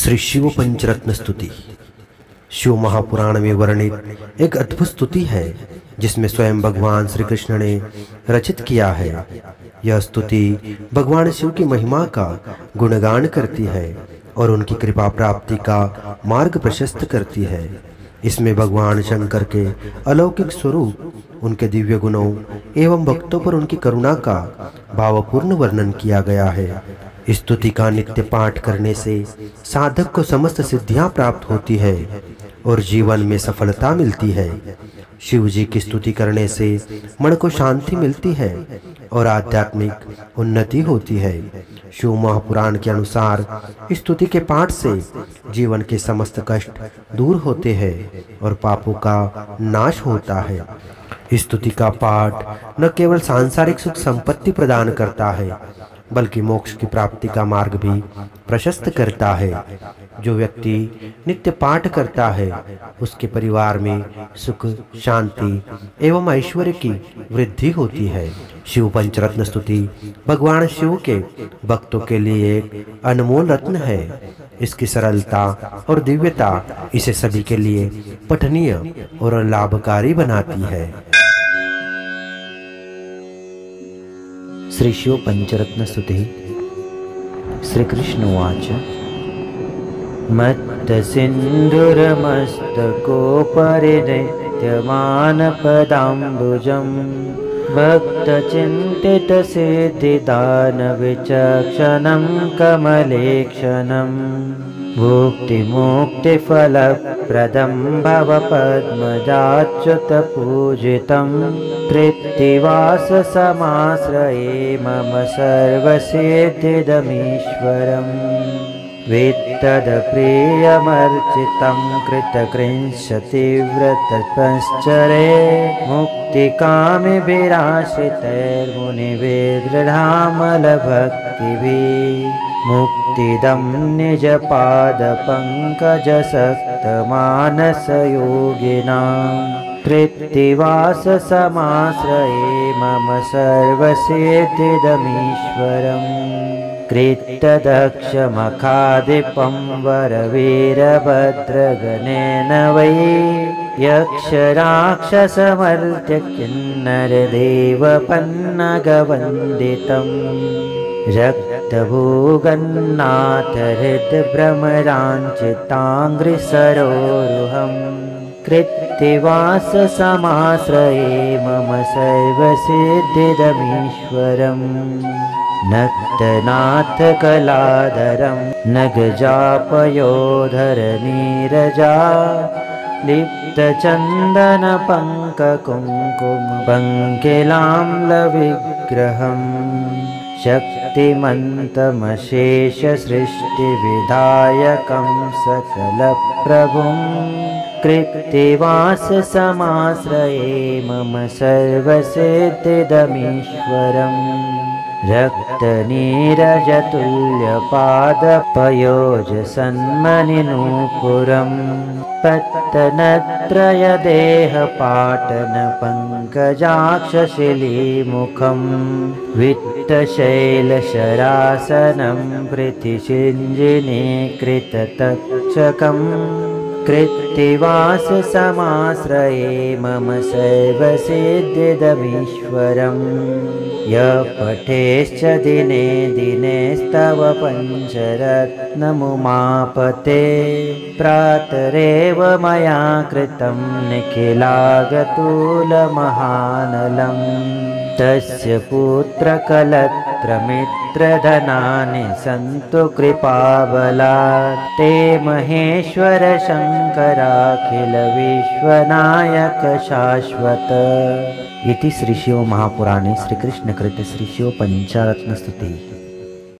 श्री शिव पंचरत्न स्तुति। शिव महापुराण में वर्णित एक अद्भुत स्तुति है जिसमें स्वयं भगवान श्री कृष्ण ने रचित किया है। यह स्तुति भगवान शिव की महिमा का गुणगान करती है और उनकी कृपा प्राप्ति का मार्ग प्रशस्त करती है। इसमें भगवान शंकर के अलौकिक स्वरूप, उनके दिव्य गुणों एवं भक्तों पर उनकी करुणा का भावपूर्ण वर्णन किया गया है। स्तुति का नित्य पाठ करने से साधक को समस्त सिद्धियां प्राप्त होती है और जीवन में सफलता मिलती है। शिव जी की स्तुति करने से मन को शांति मिलती है और आध्यात्मिक उन्नति होती है। शिव महापुराण के अनुसार स्तुति के पाठ से जीवन के समस्त कष्ट दूर होते हैं और पापों का नाश होता है। स्तुति का पाठ न केवल सांसारिक सुख संपत्ति प्रदान करता है बल्कि मोक्ष की प्राप्ति का मार्ग भी प्रशस्त करता है। जो व्यक्ति नित्य पाठ करता है उसके परिवार में सुख, शांति एवं ऐश्वर्य की वृद्धि होती है। शिव पंचरत्न स्तुति भगवान शिव के भक्तों के लिए एक अनमोल रत्न है। इसकी सरलता और दिव्यता इसे सभी के लिए पठनीय और लाभकारी बनाती है। श्री शिव पंचरत्न स्तुति। श्री कृष्ण उवाच। मत्त सिन्धुरमस्तकोपरि नित्यमानपदाम्बुजम् भक्तचिन्तितसिद्धिदानविचक्षणं कमलेक्षणं भुक्तिमुक्तिफलप्रदं भवपद्मजाच्युतपूजितं कृत्तिवाससमाश्रये मम सर्वसिद्धिदमीश्वरम् वित्तदप्रियमर्चितं कृतकृंशतीव्रतपश्चरे मुक्तिकामिभिराश्रितैर्मुनिभिर्दृढामलभक्तिभिः मुक्तिदं निजपादपङ्कजसक्तमानसयोगिनां कृत्तिवाससमाश्रये मम सर्वसिद्धिदमीश्वरम् कृत्तदक्षमखादिपं वरवीरभद्रगणेन वै यक्षराक्षसमर्त्यकिन्नरदेवपन्नगवन्दितं रक्तभोगन्नाथ हृद्भ्रमराञ्चिताङ्घ्रिसरोरुहं कृत्तिवाससमाश्रये मम सर्वसिद्धिदमीश्वरम् नक्तनाथकलाधरं नगजापयोधरनीरजा लिप्तचन्दनपङ्ककुङ्कुमपङ्किलाम्लविग्रहं शक्तिमन्तमशेषसृष्टिविधायकं सकलप्रभुं कृत्तिवाससमाश्रये मम सर्वसिद्धिदमीश्वरम् रक्तनीरजतुल्यपादपयोजसन्मनिनूपुरं पत्तनत्रयदेहपाटनपङ्कजाक्षशिलीमुखं वित्तशैलशरासनं प्रीतिसिञ्जिनीकृततक्षकम् कृत्तिवाससमाश्रये मम सर्वसिद्धिदमीश्वरम् यः पठेश्च दिने दिने स्तव पञ्चरत्नमुमापते प्रातरेव मया कृतं निखिलागतुलमहानलम् तस्य पुत्रकलत्रमित्रधनानि सन्तु कृपाबलात् ते महेश्वर शङ्कराखिल विश्वनायक शाश्वत। इति श्री शिव महापुराणे श्री कृष्ण कृत श्री शिव पंचरत्न स्तुति।